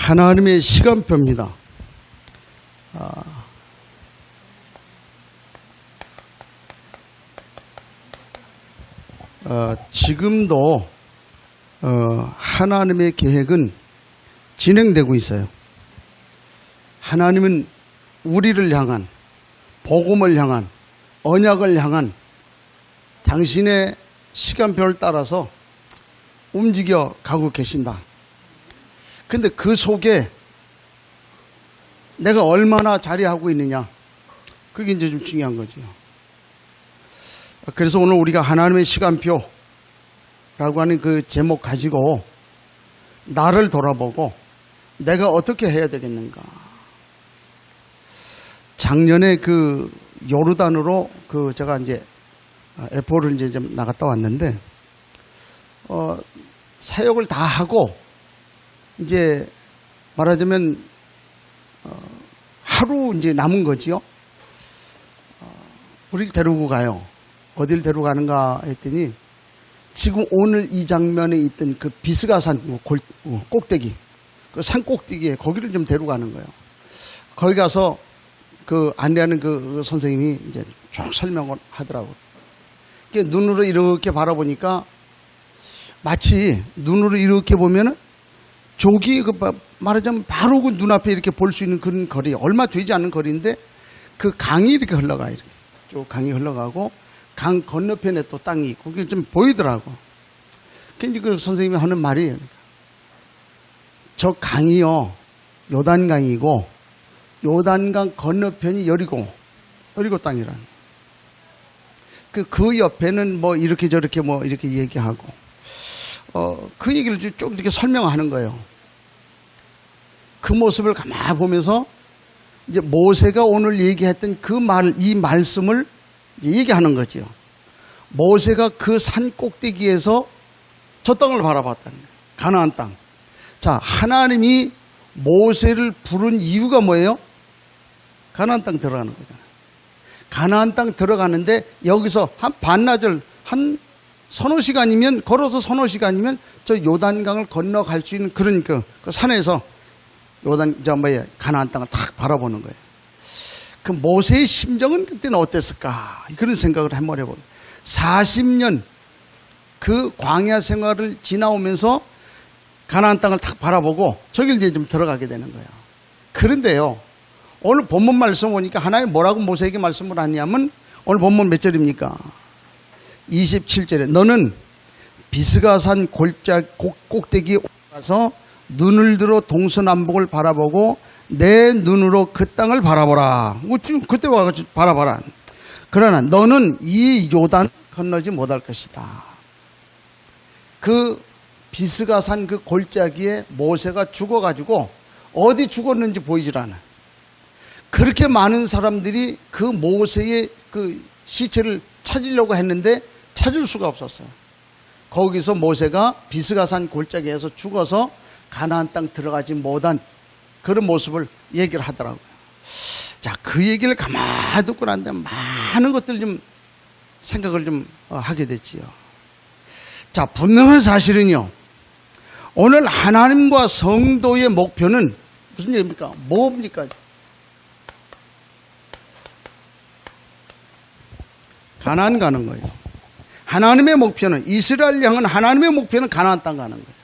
하나님의 시간표입니다. 지금도 하나님의 계획은 진행되고 있어요. 하나님은 우리를 향한, 복음을 향한, 언약을 향한 당신의 시간표를 따라서 움직여 가고 계신다. 근데 그 속에 내가 얼마나 자리하고 있느냐, 그게 이제 좀 중요한 거죠. 그래서 오늘 우리가 하나님의 시간표라고 하는 그 제목 가지고 나를 돌아보고 내가 어떻게 해야 되겠는가. 작년에 그 요르단으로 제가 이제 에포를 이제 좀 나갔다 왔는데 사역을 다 하고 이제 말하자면 하루 이제 남은 거지요. 우리를 데리고 가요. 어딜 데려가는가 했더니 지금 오늘 이 장면에 있던 그 비스가산 꼭대기, 그 산 꼭대기에 거기를 좀 데려가는 거예요. 거기 가서 그 안내하는 그 선생님이 이제 쭉 설명을 하더라고요. 눈으로 이렇게 바라보니까 마치 눈으로 이렇게 보면은 저기 말하자면 바로 그 눈앞에 이렇게 볼 수 있는 그런 거리, 얼마 되지 않은 거리인데 그 강이 이렇게 흘러가요. 이렇게 쭉 강이 흘러가고 강 건너편에 또 땅이 있고 그게 좀 보이더라고. 그러니까 그 선생님이 하는 말이 저 강이요 요단강이고 요단강 건너편이 여리고 땅이라는. 그 옆에는 뭐 이렇게 저렇게 뭐 이렇게 얘기하고 그 얘기를 쭉 이렇게 설명하는 거예요. 그 모습을 가만히 보면서 이제 모세가 오늘 얘기했던 그 이 말씀을 얘기하는 거죠. 모세가 그 산 꼭대기에서 저 땅을 바라봤다는 거예요. 가나안 땅. 자, 하나님이 모세를 부른 이유가 뭐예요? 가나안 땅 들어가는 거잖아요. 가나안 땅 들어가는데 여기서 한 반나절, 한 서너 시간이면, 걸어서 서너 시간이면 저 요단강을 건너갈 수 있는 그런 그 산에서 가나안 땅을 탁 바라보는 거예요. 그 모세의 심정은 그때는 어땠을까? 그런 생각을 한번 해보고 40년 그 광야 생활을 지나오면서 가나안 땅을 탁 바라보고 저길 이제 좀 들어가게 되는 거예요. 그런데요, 오늘 본문 말씀 보니까 하나님 뭐라고 모세에게 말씀을 하냐면 오늘 본문 몇 절입니까? 27절에 너는 비스가산 꼭대기에 올라가서 눈을 들어 동서남북을 바라보고 내 눈으로 그 땅을 바라보라. 지금 그때 와가지고 바라봐라. 그러나 너는 이 요단 건너지 못할 것이다. 그 비스가산 그 골짜기에 모세가 죽어가지고 어디 죽었는지 보이질 않아. 그렇게 많은 사람들이 그 모세의 그 시체를 찾으려고 했는데 찾을 수가 없었어요. 거기서 모세가 비스가산 골짜기에서 죽어서 가나안 땅 들어가지 못한 그런 모습을 얘기를 하더라고요. 자, 그 얘기를 가만히 듣고 난 다음에 많은 것들 좀 생각을 좀 하게 됐지요. 자, 분명한 사실은요, 오늘 하나님과 성도의 목표는 무슨 얘기입니까? 뭡니까? 가나안 가는 거예요. 하나님의 목표는, 이스라엘 향은 하나님의 목표는 가나안 땅 가는 거예요.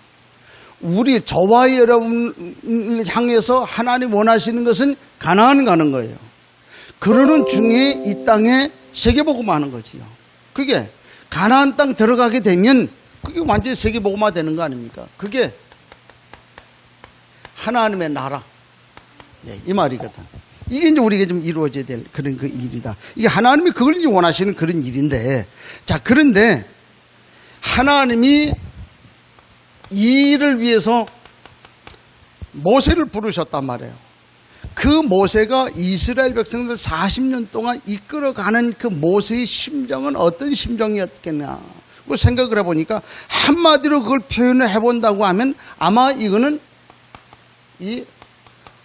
우리 저와 여러분을 향해서 하나님 원하시는 것은 가나안 가는 거예요. 그러는 중에 이 땅에 세계복음화 하는 거지요. 그게 가나안 땅 들어가게 되면 그게 완전히 세계복음화 되는 거 아닙니까? 그게 하나님의 나라, 이 말이거든. 이게 이제 우리가 좀 이루어져야 될 그런 그 일이다. 이게 하나님이 그걸 이제 원하시는 그런 일인데, 자, 그런데 하나님이 이 일을 위해서 모세를 부르셨단 말이에요. 그 모세가 이스라엘 백성들 40년 동안 이끌어가는 그 모세의 심정은 어떤 심정이었겠냐. 그 생각을 해보니까 한마디로 그걸 표현을 해본다고 하면 아마 이거는 이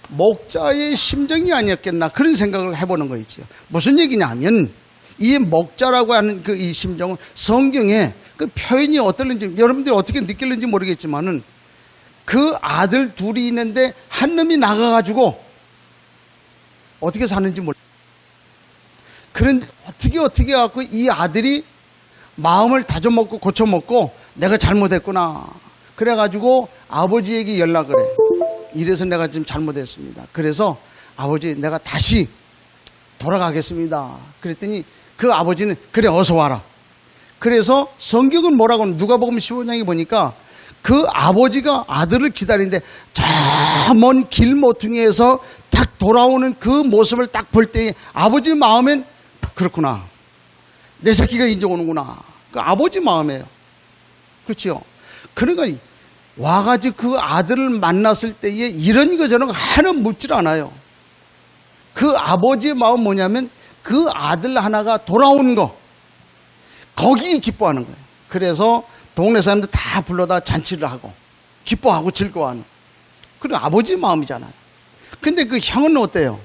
목자의 심정이 아니었겠나, 그런 생각을 해보는 거 있죠. 무슨 얘기냐 하면 이 목자라고 하는 그 이 심정은 성경에 그 표현이 어떨는지 여러분들이 어떻게 느낄는지 모르겠지만은 그 아들 둘이 있는데 한 놈이 나가가지고 어떻게 사는지 몰라. 그런데 어떻게 해갖고 이 아들이 마음을 다져먹고 고쳐먹고 내가 잘못했구나. 그래가지고 아버지에게 연락을 해. 이래서 내가 지금 잘못했습니다. 그래서 아버지 내가 다시 돌아가겠습니다. 그랬더니 그 아버지는 그래 어서 와라. 그래서 성경은 뭐라고 하는 누가복음 15장에 보니까 그 아버지가 아들을 기다리는데 저 먼 길 모퉁이에서 딱 돌아오는 그 모습을 딱 볼 때 아버지 마음엔 그렇구나. 내 새끼가 이제 오는구나. 그 아버지 마음이에요. 그렇죠? 그러니까 와가지고 그 아들을 만났을 때에 이런 거 저런 거 하나 묻질 않아요. 그 아버지의 마음 뭐냐면 그 아들 하나가 돌아오는 거. 거기 기뻐하는 거예요. 그래서 동네 사람들 다 불러다 잔치를 하고 기뻐하고 즐거워하는. 그리고 아버지의 마음이잖아요. 근데 그 형은 어때요?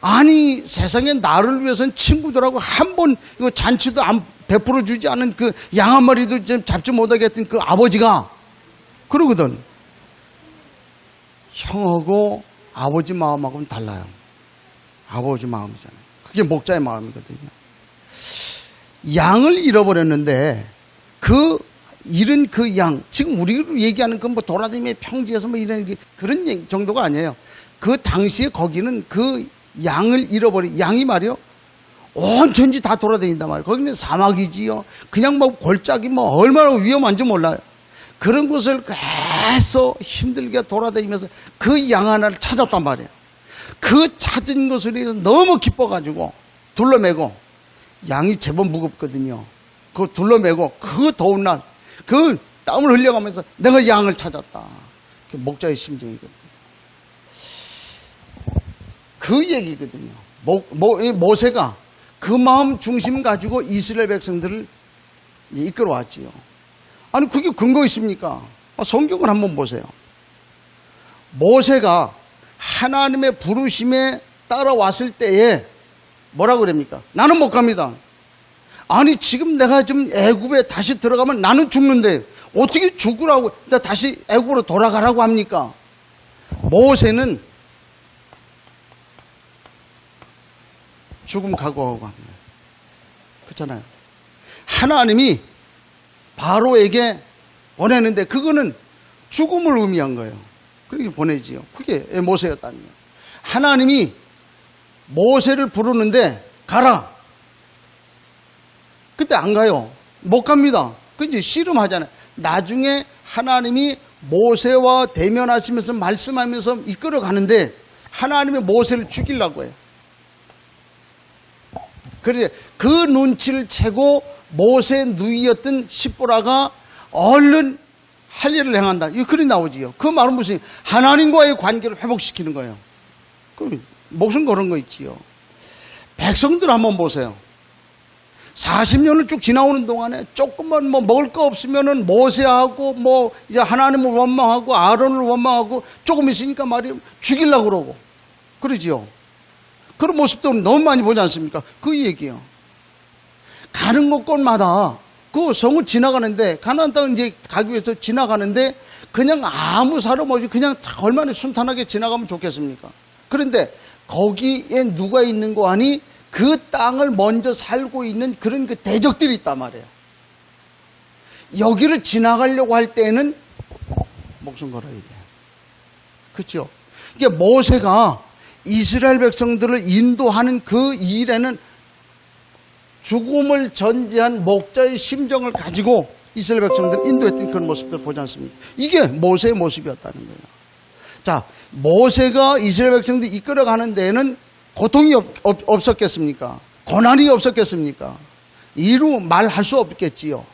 아니 세상에 나를 위해서는 친구들하고 한 번 이거 잔치도 안 베풀어 주지 않은 그 양 한 마리도 좀 잡지 못하게 했던 그 아버지가 그러거든. 형하고 아버지 마음하고는 달라요. 아버지 마음이잖아요. 그게 목자의 마음이거든요. 양을 잃어버렸는데 그 잃은 그 양, 지금 우리가 얘기하는 건 뭐 돌아다니며 평지에서 뭐 이런 그런 정도가 아니에요. 그 당시에 거기는 그 양을 잃어버린 양이 말이요. 온 천지 다 돌아다닌단 말이에요. 거기는 사막이지요. 그냥 뭐 골짜기 뭐 얼마나 위험한지 몰라요. 그런 곳을 계속 힘들게 돌아다니면서 그 양 하나를 찾았단 말이에요. 그 찾은 것을 위해서 너무 기뻐가지고 둘러매고 양이 제법 무겁거든요. 그걸 둘러매고 그 더운 날 그 땀을 흘려가면서 내가 양을 찾았다. 그게 목자의 심정이거든요. 그 얘기거든요. 모세가 그 마음 중심 가지고 이스라엘 백성들을 이끌어왔지요. 아니 그게 근거 있습니까? 성경을 한번 보세요. 모세가 하나님의 부르심에 따라왔을 때에 뭐라고 그럽니까? 나는 못 갑니다. 아니 지금 내가 좀 애굽에 다시 들어가면 나는 죽는데 어떻게 죽으라고 다시 애굽으로 돌아가라고 합니까? 모세는 죽음 각오하고 합니다. 그렇잖아요. 하나님이 바로에게 보내는데 그거는 죽음을 의미한 거예요. 그렇게 보내지요. 그게 모세였다는 거예요. 하나님이 모세를 부르는데 가라. 그때 안 가요. 못 갑니다. 그 이제 씨름하잖아요. 나중에 하나님이 모세와 대면하시면서 말씀하면서 이끌어 가는데 하나님이 모세를 죽이려고 해요. 그래서 그 눈치를 채고 모세 누이였던 십보라가 얼른 할 일을 행한다. 이 글이 나오지요. 그 말은 무슨 하나님과의 관계를 회복시키는 거예요. 그 목숨 걸은 거 있지요. 백성들 한번 보세요. 40년을 쭉 지나오는 동안에 조금만 뭐 먹을 거 없으면은 모세하고 뭐 이제 하나님을 원망하고 아론을 원망하고 조금 있으니까 말이에요. 죽이려고 그러고 그러지요. 그런 모습도 너무 많이 보지 않습니까? 그 얘기예요. 가는 곳곳마다 그 성을 지나가는데 가나안 땅 이제 가기 위해서 지나가는데 그냥 아무 사람 없이 그냥 얼마나 순탄하게 지나가면 좋겠습니까? 그런데 거기에 누가 있는 거 아니? 그 땅을 먼저 살고 있는 그런 그 대적들이 있단 말이에요. 여기를 지나가려고 할 때는 목숨 걸어야 돼요. 그렇죠? 이게 모세가 이스라엘 백성들을 인도하는 그 일에는 죽음을 전제한 목자의 심정을 가지고 이스라엘 백성들을 인도했던 그런 모습들을 보지 않습니까? 이게 모세의 모습이었다는 거예요. 자, 모세가 이스라엘 백성들을 이끌어가는 데에는 고통이 없었겠습니까? 고난이 없었겠습니까? 이루 말할 수 없겠지요.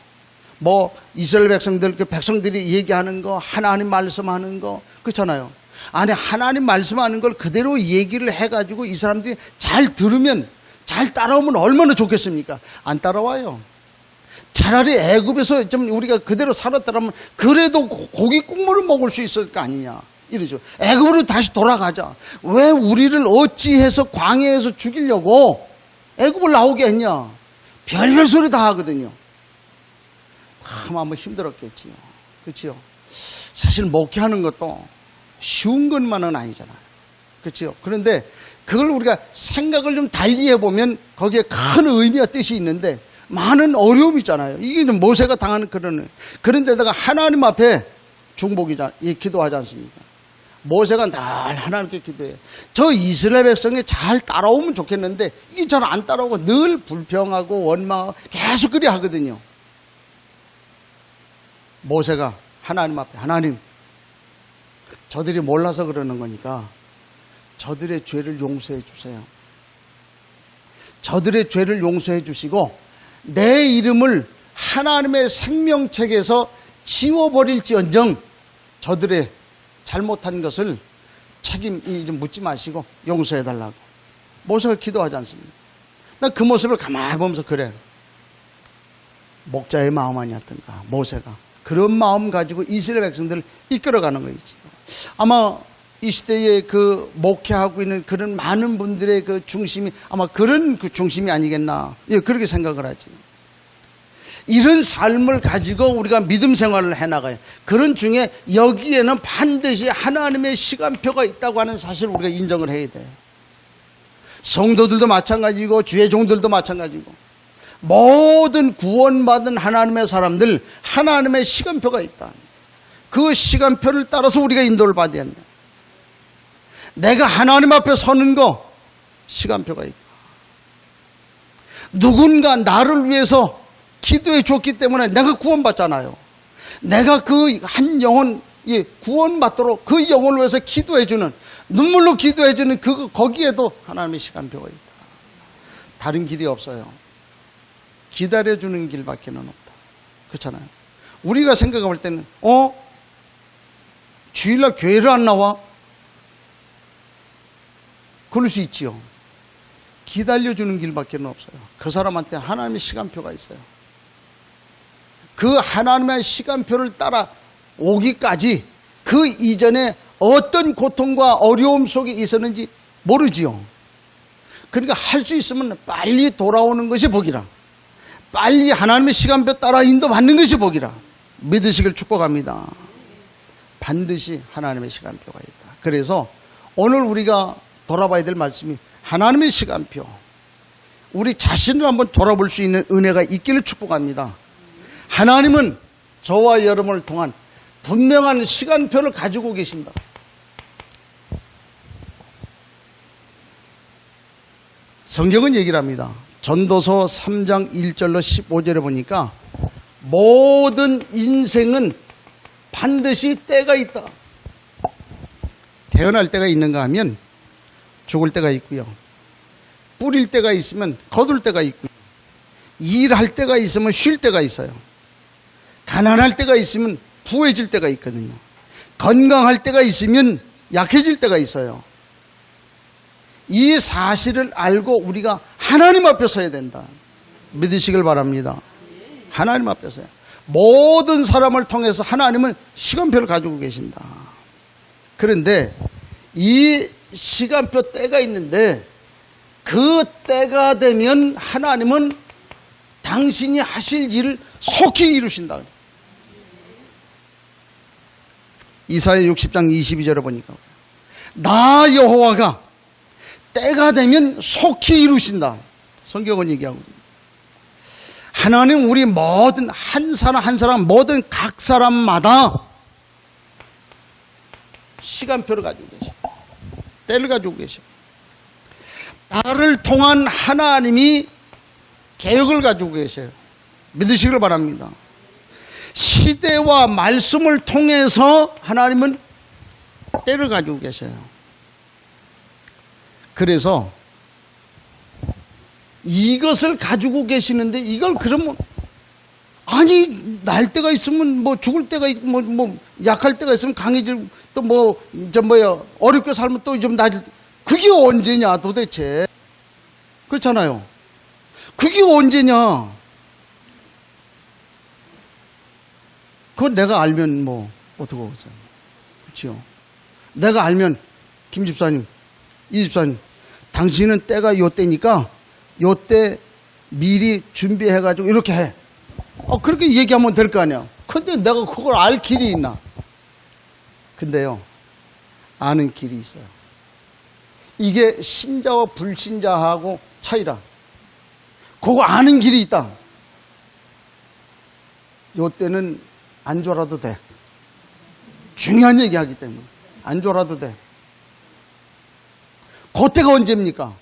뭐 이스라엘 백성들, 그 백성들이 얘기하는 거, 하나님 말씀하는 거, 그렇잖아요. 아니 하나님 말씀하는 걸 그대로 얘기를 해가지고 이 사람들이 잘 들으면, 잘 따라오면 얼마나 좋겠습니까? 안 따라와요. 차라리 애굽에서 좀 우리가 그대로 살았더라면 그래도 고기 국물을 먹을 수 있을 거 아니냐. 이러죠. 애굽으로 다시 돌아가자. 왜 우리를 어찌해서 광야에서 죽이려고 애굽을 나오게 했냐. 별별 소리 다 하거든요. 아마 힘들었겠지요. 그렇죠. 사실 목회하는 것도 쉬운 것만은 아니잖아요. 그렇죠? 그런데 그걸 우리가 생각을 좀 달리 해보면 거기에 큰 의미와 뜻이 있는데 많은 어려움이 있잖아요. 이게 모세가 당하는 그런데다가 하나님 앞에 중복이자 기도하지 않습니까? 모세가 늘 하나님께 기도해요. 저 이스라엘 백성이 잘 따라오면 좋겠는데 이게 잘 안 따라오고 늘 불평하고 원망하고 계속 그리 하거든요. 모세가 하나님 앞에 하나님, 저들이 몰라서 그러는 거니까 저들의 죄를 용서해 주세요. 저들의 죄를 용서해 주시고 내 이름을 하나님의 생명책에서 지워버릴지언정 저들의 잘못한 것을 책임이 좀 묻지 마시고 용서해 달라고 모세가 기도하지 않습니까? 난 그 모습을 가만히 보면서 그래, 목자의 마음 아니었던가. 모세가 그런 마음 가지고 이스라엘 백성들을 이끌어가는 거지. 아마 이 시대에 그 목회하고 있는 그런 많은 분들의 그 중심이 아마 그런 그 중심이 아니겠나, 예, 그렇게 생각을 하지. 이런 삶을 가지고 우리가 믿음 생활을 해나가요. 그런 중에 여기에는 반드시 하나님의 시간표가 있다고 하는 사실을 우리가 인정을 해야 돼요. 성도들도 마찬가지고 주의 종들도 마찬가지고 모든 구원받은 하나님의 사람들 하나님의 시간표가 있다. 그 시간표를 따라서 우리가 인도를 받아야 한다. 내가 하나님 앞에 서는 거 시간표가 있다. 누군가 나를 위해서 기도해 줬기 때문에 내가 구원받잖아요. 내가 그 한 영혼 구원받도록 그 영혼을 위해서 기도해주는, 눈물로 기도해주는 거기에도 하나님의 시간표가 있다. 다른 길이 없어요. 기다려주는 길밖에는 없다. 그렇잖아요. 우리가 생각할 때는 주일날 교회를 안 나와? 그럴 수 있지요. 기다려주는 길밖에는 없어요. 그 사람한테 하나님의 시간표가 있어요. 그 하나님의 시간표를 따라 오기까지 그 이전에 어떤 고통과 어려움 속에 있었는지 모르지요. 그러니까 할 수 있으면 빨리 돌아오는 것이 복이라, 빨리 하나님의 시간표 따라 인도받는 것이 복이라 믿으시길 축복합니다. 반드시 하나님의 시간표가 있다. 그래서 오늘 우리가 돌아봐야 될 말씀이 하나님의 시간표, 우리 자신을 한번 돌아볼 수 있는 은혜가 있기를 축복합니다. 하나님은 저와 여러분을 통한 분명한 시간표를 가지고 계신다. 성경은 얘기를 합니다. 전도서 3장 1절로 15절에 보니까 모든 인생은 반드시 때가 있다. 태어날 때가 있는가 하면 죽을 때가 있고요. 뿌릴 때가 있으면 거둘 때가 있고요. 일할 때가 있으면 쉴 때가 있어요. 가난할 때가 있으면 부해질 때가 있거든요. 건강할 때가 있으면 약해질 때가 있어요. 이 사실을 알고 우리가 하나님 앞에 서야 된다. 믿으시길 바랍니다. 하나님 앞에 서야. 모든 사람을 통해서 하나님은 시간표를 가지고 계신다. 그런데 이 시간표 때가 있는데 그 때가 되면 하나님은 당신이 하실 일을 속히 이루신다. 이사야 60장 22절에 보니까 나 여호와가 때가 되면 속히 이루신다. 성경은 얘기하고 하나님 우리 모든 한 사람 모든 각 사람마다 시간표를 가지고 계셔. 때를 가지고 계셔. 나를 통한 하나님이 계획을 가지고 계셔요. 믿으시길 바랍니다. 시대와 말씀을 통해서 하나님은 때를 가지고 계셔요. 그래서 이것을 가지고 계시는데 이걸 그러면 아니 날 때가 있으면 뭐 죽을 때가 있고 뭐 약할 때가 있으면 강해질 또 뭐 어렵게 살면 또 좀 나아질 그게 언제냐 도대체. 그렇잖아요. 그게 언제냐. 그걸 내가 알면 뭐 어떻게 하겠어요. 그렇죠. 내가 알면 김 집사님, 이 집사님 당신은 때가 요 때니까 요 때 미리 준비해가지고 이렇게 해. 그렇게 얘기하면 될 거 아니야. 근데 내가 그걸 알 길이 있나. 근데요, 아는 길이 있어요. 이게 신자와 불신자하고 차이라. 그거 아는 길이 있다. 요때는 안 졸아도 돼. 중요한 얘기 하기 때문에. 안 졸아도 돼. 그때가 언제입니까?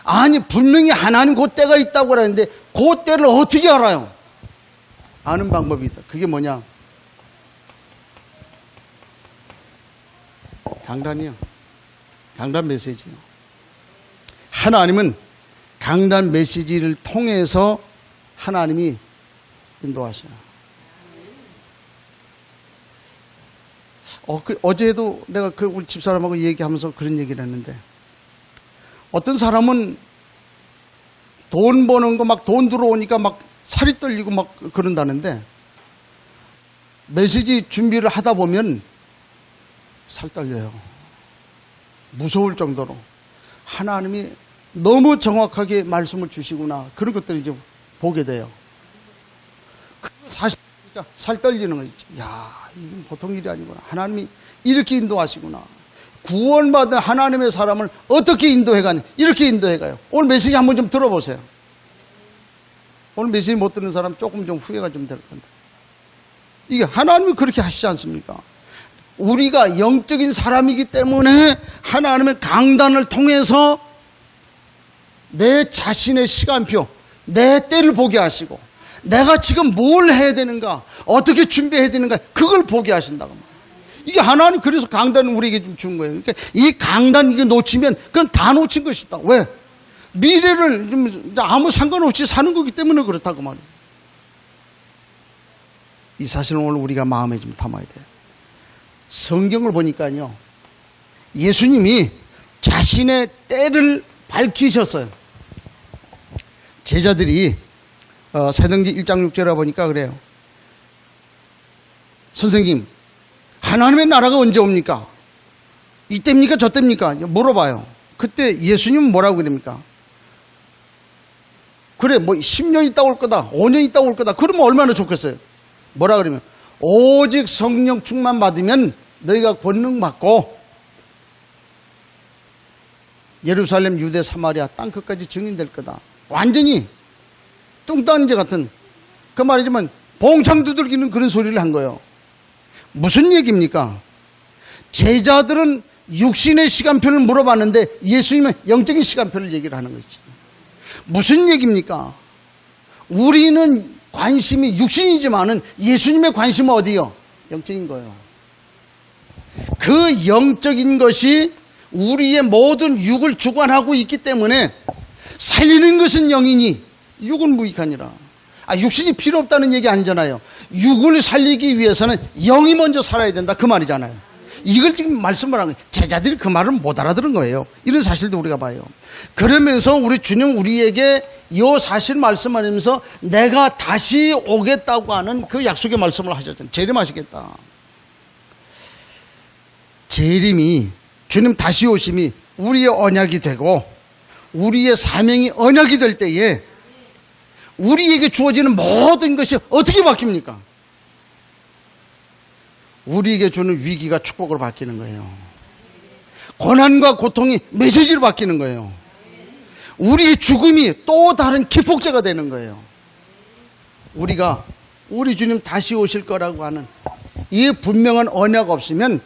아니, 분명히 하나님 그때가 있다고 그러는데, 그때를 어떻게 알아요? 아는 방법이 있다. 그게 뭐냐? 강단이요. 강단 메시지요. 하나님은 강단 메시지를 통해서 하나님이 인도하셔요. 어제도 내가 우리 집사람하고 얘기하면서 그런 얘기를 했는데, 어떤 사람은 돈 버는 거 막 돈 들어오니까 막 살이 떨리고 막 그런다는데, 메시지 준비를 하다 보면 살 떨려요. 무서울 정도로. 하나님이 너무 정확하게 말씀을 주시구나. 그런 것들을 이제 보게 돼요. 사실 살 떨리는 거지. 야, 이건 보통 일이 아니구나. 하나님이 이렇게 인도하시구나. 구원받은 하나님의 사람을 어떻게 인도해가냐. 이렇게 인도해가요. 오늘 메시지 한번 좀 들어보세요. 오늘 메시지 못 듣는 사람 조금 좀 후회가 좀 될 건데. 이게 하나님이 그렇게 하시지 않습니까? 우리가 영적인 사람이기 때문에 하나님의 강단을 통해서 내 자신의 시간표, 내 때를 보게 하시고, 내가 지금 뭘 해야 되는가, 어떻게 준비해야 되는가, 그걸 보게 하신다고. 이게 하나님 그래서 강단을 우리에게 좀 준 거예요. 그러니까 이 강단 이게 놓치면 그건 다 놓친 것이다. 왜? 미래를 좀 아무 상관없이 사는 거기 때문에 그렇다고 말이에요. 이 사실은 오늘 우리가 마음에 좀 담아야 돼요. 성경을 보니까요, 예수님이 자신의 때를 밝히셨어요. 제자들이 사도행전 1장 6절에 보니까 그래요. 선생님, 하나님의 나라가 언제 옵니까? 이때입니까? 저때입니까? 물어봐요. 그때 예수님은 뭐라고 그럽니까? 그래, 뭐 10년 있다 올 거다, 5년 있다 올 거다. 그러면 얼마나 좋겠어요? 뭐라 그러면, 오직 성령 충만 받으면 너희가 권능 받고 예루살렘, 유대, 사마리아 땅 끝까지 증인될 거다. 완전히 뚱딴지 같은, 그 말이지만 봉창 두들기는 그런 소리를 한 거예요. 무슨 얘기입니까? 제자들은 육신의 시간표를 물어봤는데 예수님은 영적인 시간표를 얘기를 하는 거지. 무슨 얘기입니까? 우리는 관심이 육신이지만은 예수님의 관심은 어디요? 영적인 거예요. 그 영적인 것이 우리의 모든 육을 주관하고 있기 때문에 살리는 것은 영이니 육은 무익하니라. 육신이 필요 없다는 얘기 아니잖아요. 육을 살리기 위해서는 영이 먼저 살아야 된다, 그 말이잖아요. 이걸 지금 말씀을 하는 거예요. 제자들이 그 말을 못 알아들은 거예요. 이런 사실도 우리가 봐요. 그러면서 우리 주님 우리에게 이 사실 말씀하면서 내가 다시 오겠다고 하는 그 약속의 말씀을 하셨잖아요. 재림하시겠다. 재림이, 주님 다시 오심이 우리의 언약이 되고 우리의 사명이 언약이 될 때에 우리에게 주어지는 모든 것이 어떻게 바뀝니까? 우리에게 주는 위기가 축복으로 바뀌는 거예요. 고난과 고통이 메시지로 바뀌는 거예요. 우리의 죽음이 또 다른 기폭제가 되는 거예요. 우리가 우리 주님 다시 오실 거라고 하는 이 분명한 언약 없으면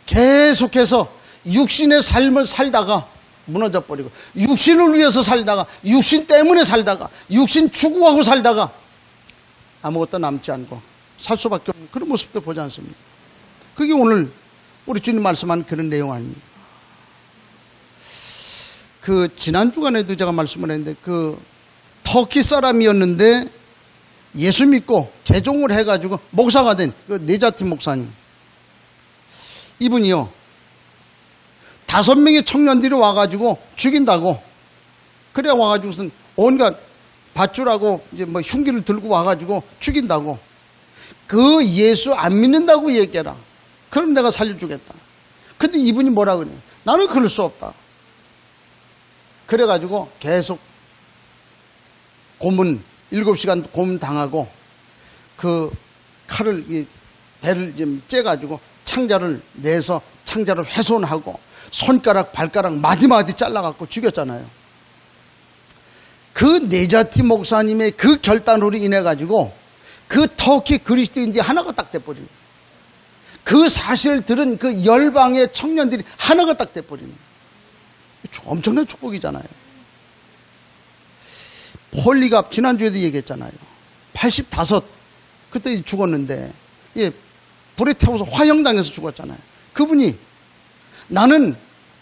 계속해서 육신의 삶을 살다가 무너져 버리고, 육신을 위해서 살다가, 육신 때문에 살다가, 육신 추구하고 살다가 아무것도 남지 않고 살 수밖에 없는 그런 모습도 보지 않습니까? 그게 오늘 우리 주님 말씀한 그런 내용 아닙니까? 그 지난 주간에도 제가 말씀을 했는데, 그 터키 사람이었는데 예수 믿고 개종을 해가지고 목사가 된 그 네자티 목사님, 이분이요 5명의 청년들이 와가지고 죽인다고, 그래 와가지고선 온갖 밧줄하고 이제 뭐 흉기를 들고 와가지고 죽인다고, 그 예수 안 믿는다고 얘기해라. 그럼 내가 살려주겠다. 근데 이분이 뭐라 그래요? 나는 그럴 수 없다. 그래가지고 계속 고문, 7시간 고문 당하고 그 칼을, 배를 좀 째가지고 창자를 내서 창자를 훼손하고 손가락 발가락 마디마디 잘라갖고 죽였잖아요. 그 네자티 목사님의 그 결단으로 인해 가지고 그 터키 그리스도인들이 하나가 딱 돼버리는, 그 사실을 들은 그 열방의 청년들이 하나가 딱 돼버리는 엄청난 축복이잖아요. 폴리갑 지난주에도 얘기했잖아요. 85 그때 죽었는데, 예, 불에 태워서 화형당해서 죽었잖아요. 그분이, 나는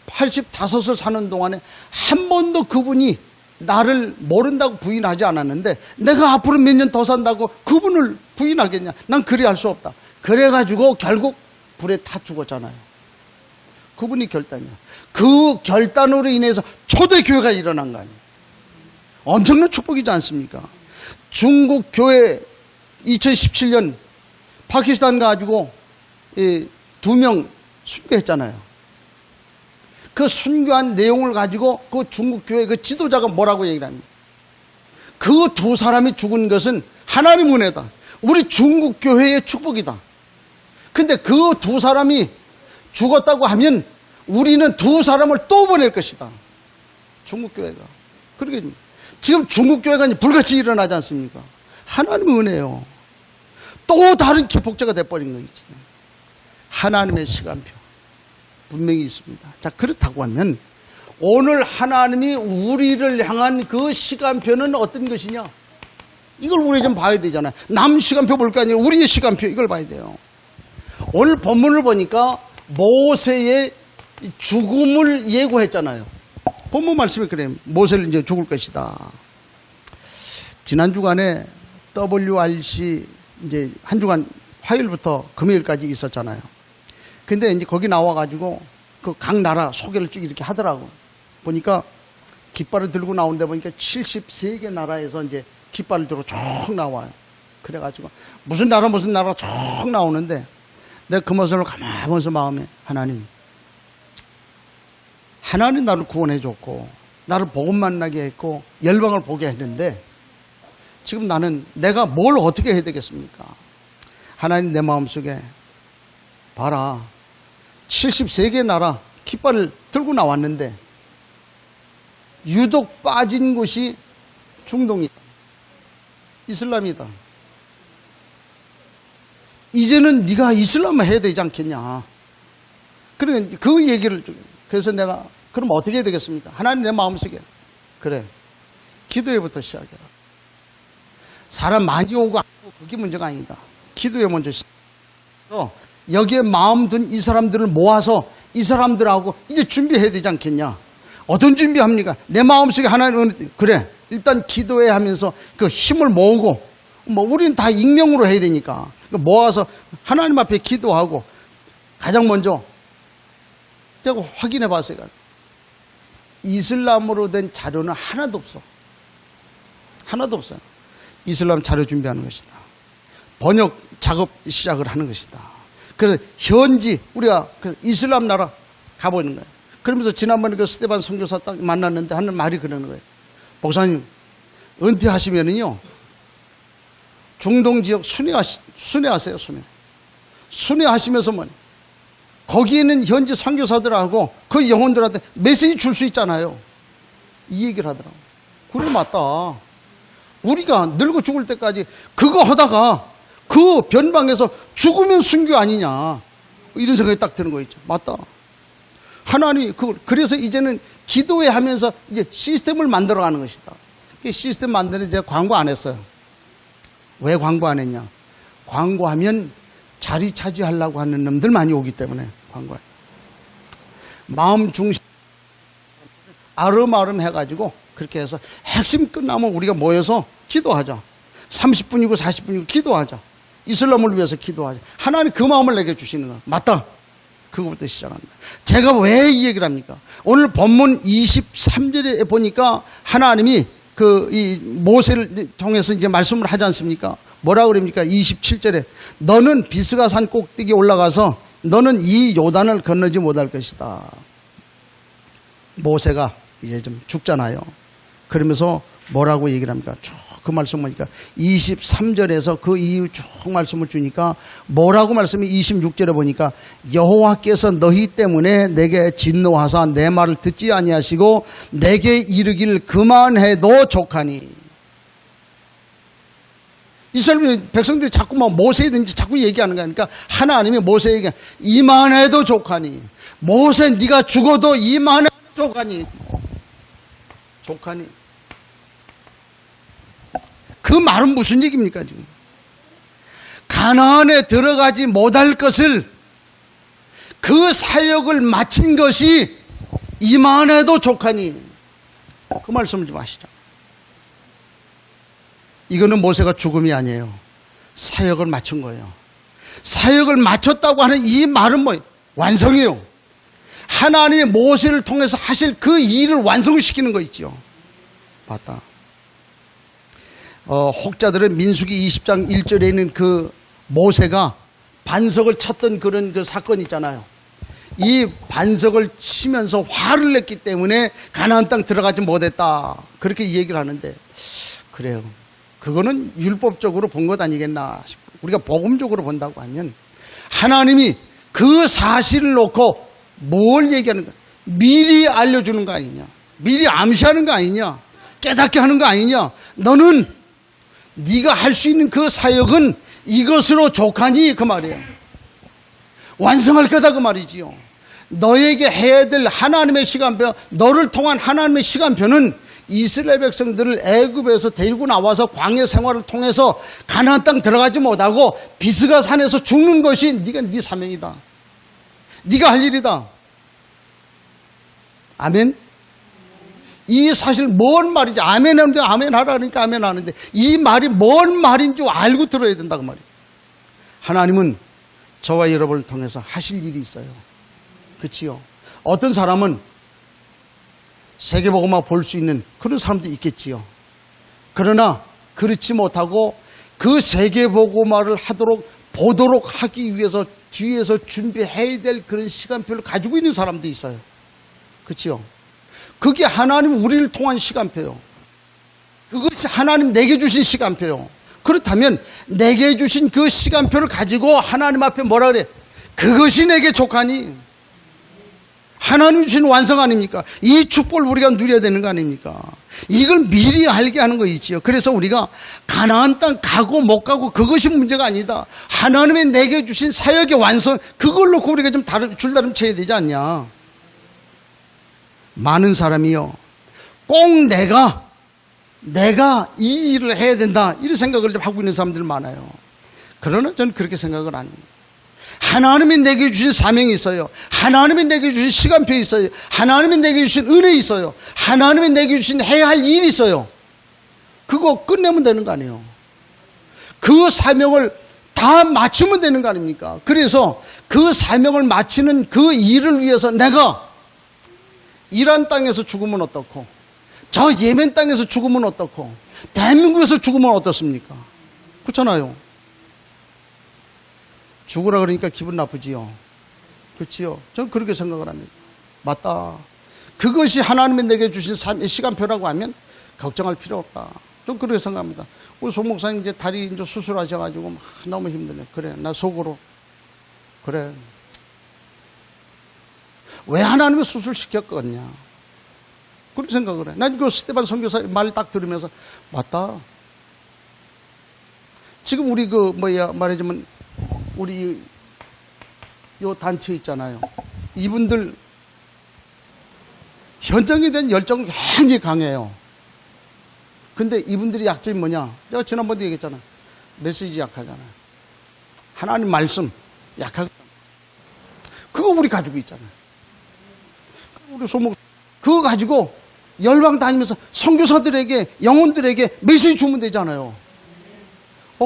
85을 사는 동안에 한 번도 그분이 나를 모른다고 부인하지 않았는데 내가 앞으로 몇 년 더 산다고 그분을 부인하겠냐? 난 그리 할 수 없다. 그래가지고 결국 불에 타 죽었잖아요. 그분이 결단이야. 그 결단으로 인해서 초대교회가 일어난 거 아니에요. 엄청난 축복이지 않습니까? 중국 교회 2017년 파키스탄 가지고 2명 순교했잖아요. 그 순교한 내용을 가지고 그 중국 교회 그 지도자가 뭐라고 얘기를 합니까? 그 두 사람이 죽은 것은 하나님 은혜다. 우리 중국 교회의 축복이다. 근데 그 두 사람이 죽었다고 하면 우리는 두 사람을 또 보낼 것이다. 중국 교회가. 그러게 지금 중국 교회가 불같이 일어나지 않습니까? 하나님의 은혜요. 또 다른 기폭제가 돼버린 거지. 하나님의 시간표 분명히 있습니다. 자, 그렇다고 하면 오늘 하나님이 우리를 향한 그 시간표는 어떤 것이냐? 이걸 우리 좀 봐야 되잖아요. 남 시간표 볼 게 아니라 우리의 시간표, 이걸 봐야 돼요. 오늘 본문을 보니까 모세의 죽음을 예고했잖아요. 본문 말씀이 그래요. 모세를 이제 죽을 것이다. 지난 주간에 WRC 이제 한 주간 화요일부터 금요일까지 있었잖아요. 근데 이제 거기 나와가지고 그 각 나라 소개를 쭉 이렇게 하더라고. 보니까 깃발을 들고 나오는데 보니까 73개 나라에서 이제 깃발을 들고 쭉 나와요. 그래가지고 무슨 나라 쭉 나오는데 내가 그 모습을 가만히 보면서 마음에, 하나님 나를 구원해줬고 나를 복음 만나게 했고 열방을 보게 했는데 지금 나는 내가 뭘 어떻게 해야 되겠습니까? 하나님 내 마음속에 봐라, 73개 나라 깃발을 들고 나왔는데 유독 빠진 곳이 중동이다. 이슬람이다. 이제는 네가 이슬람을 해야 되지 않겠냐. 그러니까 그 얘기를, 그래서 내가 그럼 어떻게 해야 되겠습니까? 하나님 내 마음속에, 그래, 기도회부터 시작해라. 사람 많이 오고 안 오고 그게 문제가 아니다. 기도회 먼저 시작해서 여기에 마음 둔 이 사람들을 모아서 이 사람들하고 이제 준비해야 되지 않겠냐. 어떤 준비합니까? 내 마음속에 하나님, 그래, 일단 기도회 하면서 그 힘을 모으고, 뭐 우리는 다 익명으로 해야 되니까 모아서 하나님 앞에 기도하고, 가장 먼저 제가 확인해 봤어요. 이슬람으로 된 자료는 하나도 없어. 하나도 없어요. 이슬람 자료 준비하는 것이다. 번역 작업 시작을 하는 것이다. 그래서 현지 우리가 그 이슬람 나라 가보는 거예요. 그러면서 지난번에 그 스테반 선교사 딱 만났는데 하는 말이 그러는 거예요. 목사님, 은퇴하시면은요, 중동 지역 순회하세요, 순회. 순회하시면서 뭐, 거기에 있는 현지 선교사들하고 그 영혼들한테 메시지 줄 수 있잖아요. 이 얘기를 하더라고. 그래, 맞다. 우리가 늙어 죽을 때까지 그거 하다가 그 변방에서 죽으면 순교 아니냐, 이런 생각이 딱 드는 거 있죠. 맞다. 하나님, 그래서 이제는 기도회 하면서 이제 시스템을 만들어가는 것이다. 이 시스템 만드는 제가 광고 안 했어요. 왜 광고 안 했냐? 광고하면 자리 차지하려고 하는 놈들 많이 오기 때문에 광고해. 마음 중심 아름아름 해가지고 그렇게 해서 핵심 끝나면 우리가 모여서 기도하자. 30분이고 40분이고 기도하자. 이슬람을 위해서 기도하자. 하나님 그 마음을 내게 주시는 거야. 맞다. 그거부터 시작합니다. 제가 왜 이 얘기를 합니까? 오늘 본문 23절에 보니까 하나님이 이 모세를 통해서 이제 말씀을 하지 않습니까? 뭐라고 그럽니까? 27절에 너는 비스가산 꼭대기에 올라가서 너는 이 요단을 건너지 못할 것이다. 모세가 이제 좀 죽잖아요. 그러면서 뭐라고 얘기를 합니까? 쭉 그 말씀 보니까 23절에서 그 이후 쭉 말씀을 주니까 뭐라고 말씀이 26절에 보니까 여호와께서 너희 때문에 내게 진노하사 내 말을 듣지 아니하시고 내게 이르길 그만해도 족하니. 이스라엘 백성들이 자꾸만 모세든지 자꾸 얘기하는 거니까 하나님이 모세에게 이만해도 족하니. 모세 네가 죽어도 이만해도 족하니. 족하니. 그 말은 무슨 얘기입니까 지금? 가나안에 들어가지 못할 것을 그 사역을 마친 것이 이만해도 족하니. 그 말씀을 좀 하시죠. 이거는 모세가 죽음이 아니에요. 사역을 마친 거예요. 사역을 마쳤다고 하는 이 말은 뭐예요? 완성이에요. 하나님의 모세를 통해서 하실 그 일을 완성시키는 거 있죠. 맞다. 혹자들은 민수기 20장 1절에 있는 그 모세가 반석을 쳤던 그런 그 사건 있잖아요. 이 반석을 치면서 화를 냈기 때문에 가나안 땅 들어가지 못했다. 그렇게 얘기를 하는데 그래요. 그거는 율법적으로 본 것 아니겠나 싶고 우리가 복음적으로 본다고 하면 하나님이 그 사실을 놓고 뭘 얘기하는 거야? 미리 알려주는 거 아니냐? 미리 암시하는 거 아니냐? 깨닫게 하는 거 아니냐? 너는 네가 할 수 있는 그 사역은 이것으로 족하니 그 말이에요. 완성할 거다 그 말이지요. 너에게 해야 될 하나님의 시간표, 너를 통한 하나님의 시간표는 이스라엘 백성들을 애굽에서 데리고 나와서 광야 생활을 통해서 가나안 땅 들어가지 못하고 비스가 산에서 죽는 것이 네 사명이다. 네가 할 일이다. 아멘. 이 사실 뭔 말인지 아멘 하는데 아멘 하라니까 아멘 하는데 이 말이 뭔 말인 줄 알고 들어야 된다 그 말이에요. 하나님은 저와 여러분을 통해서 하실 일이 있어요. 그렇지요. 어떤 사람은 세계복음화 볼 수 있는 그런 사람도 있겠지요. 그러나 그렇지 못하고 그 세계복음화를 보도록 하기 위해서 뒤에서 준비해야 될 그런 시간표를 가지고 있는 사람도 있어요. 그렇지요. 그게 하나님 우리를 통한 시간표요. 그것이 하나님 내게 주신 시간표요. 그렇다면 내게 주신 그 시간표를 가지고 하나님 앞에 뭐라 그래? 그것이 내게 족하니. 하나님 주신 완성 아닙니까? 이 축복을 우리가 누려야 되는 거 아닙니까? 이걸 미리 알게 하는 거 있지요. 그래서 우리가 가나안 땅 가고 못 가고 그것이 문제가 아니다. 하나님의 내게 주신 사역의 완성, 그걸 놓고 우리가 좀 줄다름 쳐야 되지 않냐? 많은 사람이요, 꼭 내가 이 일을 해야 된다 이런 생각을 좀 하고 있는 사람들 많아요. 그러나 저는 그렇게 생각을 안 해요. 하나님이 내게 주신 사명이 있어요. 하나님이 내게 주신 시간표 있어요. 하나님이 내게 주신 은혜 있어요. 하나님이 내게 주신 해야 할 일이 있어요. 그거 끝내면 되는 거 아니에요. 그 사명을 다 마치면 되는 거 아닙니까? 그래서 그 사명을 마치는 그 일을 위해서 내가 이란 땅에서 죽으면 어떻고, 저 예멘 땅에서 죽으면 어떻고, 대한민국에서 죽으면 어떻습니까? 그렇잖아요. 죽으라 그러니까 기분 나쁘지요. 그렇지요. 저는 그렇게 생각을 합니다. 맞다. 그것이 하나님이 내게 주신 시간표라고 하면 걱정할 필요 없다. 좀 그렇게 생각합니다. 우리 소 목사님 이제 다리 이제 수술하셔가지고 너무 힘드네. 그래, 나 속으로. 그래. 왜 하나님이 수술시켰겠냐. 그렇게 생각을 해. 난 그 스테반 선교사 말 딱 들으면서 맞다. 지금 우리 말하자면 우리 요 단체 있잖아요. 이분들 현장에 대한 열정이 굉장히 강해요. 근데 이분들이 약점이 뭐냐? 내가 지난번에 얘기했잖아요. 메시지 약하잖아요. 하나님 말씀 약하고 그거 우리 가지고 있잖아요. 우리 소목 그거 가지고 열방 다니면서 선교사들에게 영혼들에게 메시지 주면 되잖아요.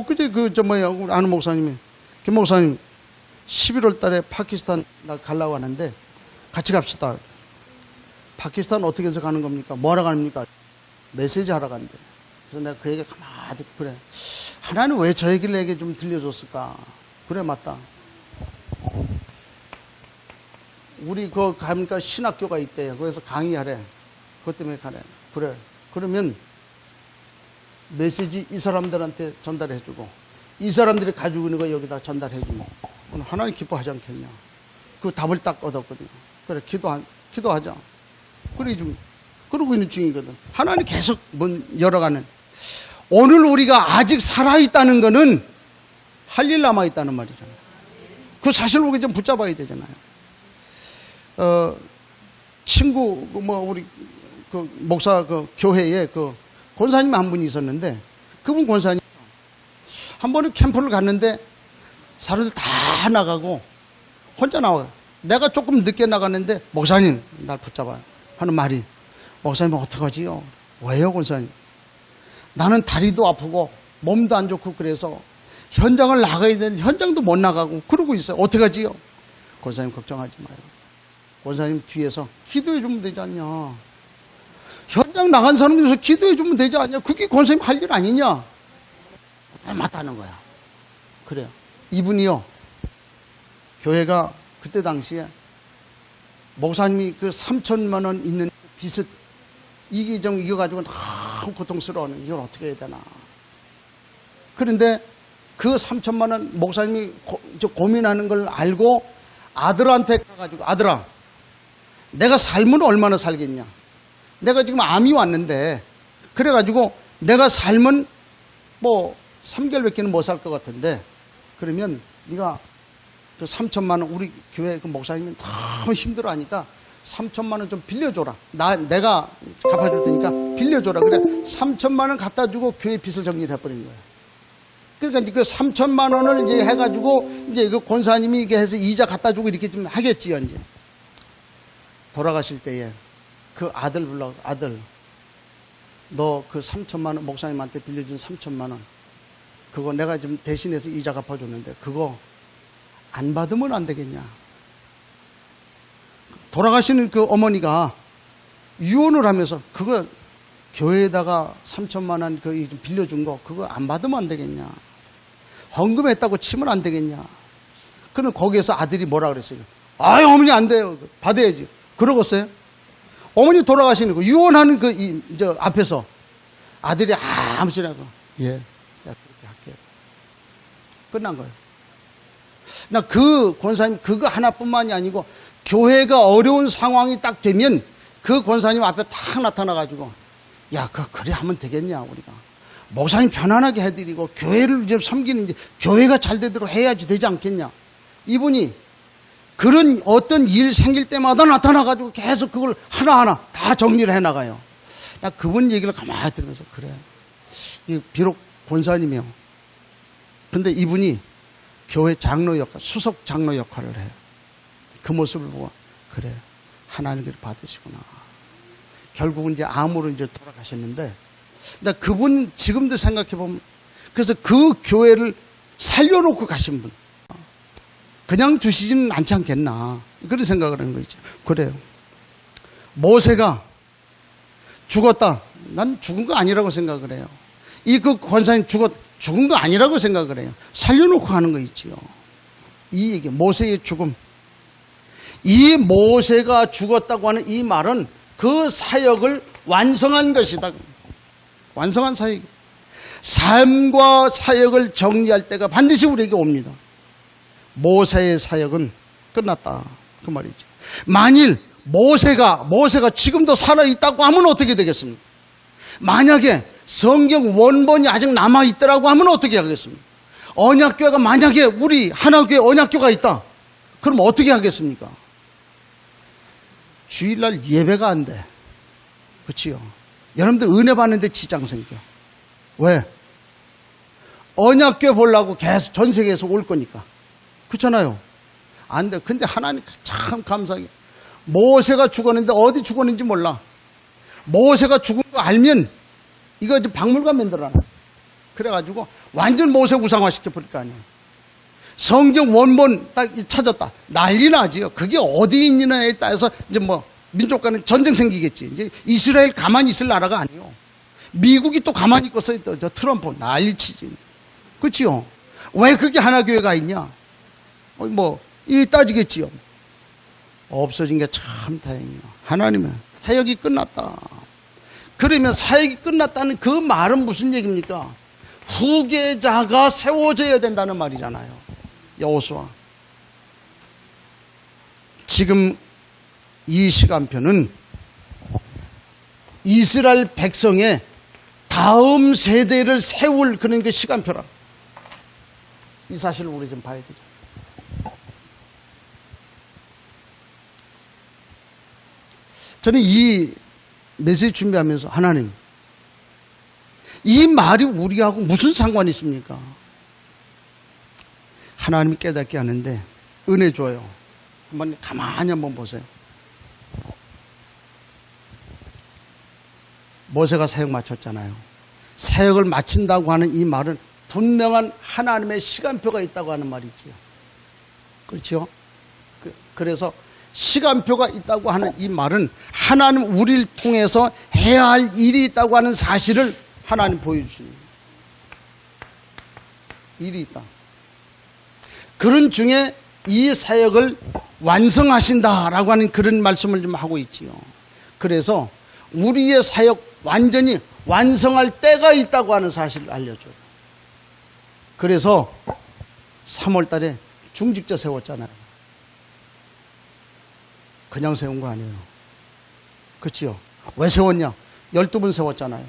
그때 우리 아는 목사님이 김 목사님 11월 달에 파키스탄 나 가려고 하는데 같이 갑시다. 파키스탄 어떻게 해서 가는 겁니까? 뭐 하러 갑니까? 메시지 하러 간대. 그래서 내가 그 얘기 가만히 그래. 하나는 왜 저 얘기를 내게 좀 들려줬을까? 그래 맞다. 우리 가니까 신학교가 있대요. 그래서 강의하래. 그것 때문에 가래. 그래. 그러면 메시지 이 사람들한테 전달해주고 이 사람들이 가지고 있는 거 여기다 전달해주고 오늘 하나님 기뻐하지 않겠냐. 그 답을 딱 얻었거든요. 그래 기도하자. 그러고 있는 중이거든. 하나님 계속 문 열어가는. 오늘 우리가 아직 살아있다는 거는 할 일 남아있다는 말이잖아요. 그 사실을 우리가 좀 붙잡아야 되잖아요. 친구, 우리, 목사, 교회에 권사님 한 분이 있었는데, 그분 권사님, 한 번은 캠프를 갔는데, 사람들 다 나가고, 혼자 나와요. 내가 조금 늦게 나갔는데, 목사님, 날 붙잡아요. 하는 말이, 목사님, 어떡하지요? 왜요, 권사님? 나는 다리도 아프고, 몸도 안 좋고, 그래서, 현장을 나가야 되는데, 현장도 못 나가고, 그러고 있어요. 어떡하지요? 권사님, 걱정하지 마요. 권사님 뒤에서 기도해 주면 되지 않냐. 현장 나간 사람들에서 기도해 주면 되지 않냐. 그게 권사님 할 일 아니냐. 맞다는 거야. 그래요. 이분이요. 교회가 그때 당시에 목사님이 그 3천만 원 있는 빚을 이겨가지고 너무 고통스러워하는 이걸 어떻게 해야 되나. 그런데 그 3천만 원 목사님이 고민하는 걸 알고 아들한테 가가지고 아들아 내가 삶은 얼마나 살겠냐. 내가 지금 암이 왔는데 그래가지고 내가 삶은 3개월밖에 못 살 것 같은데 그러면 네가 그 3천만 원 우리 교회 그 목사님이 너무 힘들어하니까 3천만 원 좀 빌려줘라. 내가 갚아줄 테니까 빌려줘라. 그래 3천만 원 갖다 주고 교회 빚을 정리를 해버린 거야. 그러니까 이제 그 3천만 원을 이제 해가지고 이제 그 권사님이 이게 해서 이자 갖다 주고 이렇게 좀 하겠지요, 이제. 돌아가실 때에 그 아들 불러, 아들, 너 그 3천만 원, 목사님한테 빌려준 3천만 원, 그거 내가 좀 대신해서 이자 갚아줬는데, 그거 안 받으면 안 되겠냐. 돌아가시는 그 어머니가 유언을 하면서, 그거 교회에다가 3천만 원 빌려준 거, 그거 안 받으면 안 되겠냐. 헌금했다고 치면 안 되겠냐. 그럼 거기에서 아들이 뭐라 그랬어요? 아유, 어머니 안 돼요. 받아야지. 그러겠어요? 어머니 돌아가시는 거, 유언하는 앞에서 아들이 아무 소리 하고, 예, 내가 그렇게 할게요. 끝난 거예요. 나 그 권사님 그거 하나뿐만이 아니고, 교회가 어려운 상황이 딱 되면 그 권사님 앞에 딱 나타나가지고, 야, 그래 하면 되겠냐, 우리가. 목사님 편안하게 해드리고, 교회를 이제 섬기는, 이제 교회가 잘 되도록 해야지 되지 않겠냐. 이분이 그런 어떤 일 생길 때마다 나타나가지고 계속 그걸 하나하나 다 정리를 해나가요. 나 그분 얘기를 가만히 들으면서, 그래. 비록 권사님이요. 근데 이분이 교회 장로 역할, 수석 장로 역할을 해요. 그 모습을 보고, 그래. 하나님을 받으시구나. 결국은 이제 암으로 이제 돌아가셨는데, 근데 그분 지금도 생각해보면, 그래서 그 교회를 살려놓고 가신 분. 그냥 두시지는 않지 않겠나. 그런 생각을 하는 거죠. 그래요. 모세가 죽었다. 난 죽은 거 아니라고 생각을 해요. 그 권사님 죽은 거 아니라고 생각을 해요. 살려놓고 하는 거 있지요. 이 얘기, 모세의 죽음. 이 모세가 죽었다고 하는 이 말은 그 사역을 완성한 것이다. 완성한 사역. 삶과 사역을 정리할 때가 반드시 우리에게 옵니다. 모세의 사역은 끝났다. 그 말이죠. 만일 모세가 지금도 살아있다고 하면 어떻게 되겠습니까? 만약에 성경 원본이 아직 남아있더라고 하면 어떻게 하겠습니까? 언약교회가 만약에 우리 하나교회 언약교가 있다. 그럼 어떻게 하겠습니까? 주일날 예배가 안 돼. 그렇지요? 여러분들 은혜 받는데 지장 생겨. 왜? 언약교회 보려고 계속 전 세계에서 올 거니까. 그렇잖아요. 안 돼. 근데 하나님 참 감사하게. 모세가 죽었는데 어디 죽었는지 몰라. 모세가 죽은 거 알면 이거 이제 박물관 만들어놔. 그래가지고 완전 모세 우상화 시켜버릴 거 아니에요. 성경 원본 딱 찾았다. 난리 나지요. 그게 어디 있느냐에 따라서 이제 민족 간에 전쟁 생기겠지. 이제 이스라엘 가만히 있을 나라가 아니에요. 미국이 또 가만히 있고서 저 트럼프 난리 치지. 그렇지요? 왜 그게 하나교회가 있냐? 이 따지겠지요. 없어진 게 참 다행이에요. 하나님은 사역이 끝났다. 그러면 사역이 끝났다는 그 말은 무슨 얘기입니까? 후계자가 세워져야 된다는 말이잖아요. 여호수아. 지금 이 시간표는 이스라엘 백성의 다음 세대를 세울 그런 게 시간표라. 이 사실을 우리 좀 봐야 되죠. 저는 이 메시지 준비하면서 하나님, 이 말이 우리하고 무슨 상관이 있습니까? 하나님이 깨닫게 하는데 은혜 줘요. 한번 가만히 한번 보세요. 모세가 사역 마쳤잖아요. 사역을 마친다고 하는 이 말은 분명한 하나님의 시간표가 있다고 하는 말이지요. 그렇죠? 그래서 시간표가 있다고 하는 이 말은 하나님 우리를 통해서 해야 할 일이 있다고 하는 사실을 하나님 보여주십니다. 일이 있다. 그런 중에 이 사역을 완성하신다라고 하는 그런 말씀을 좀 하고 있지요. 그래서 우리의 사역 완전히 완성할 때가 있다고 하는 사실을 알려줘요. 그래서 3월 달에 중직자 세웠잖아요. 그냥 세운 거 아니에요. 그렇지요? 왜 세웠냐? 12분 세웠잖아요.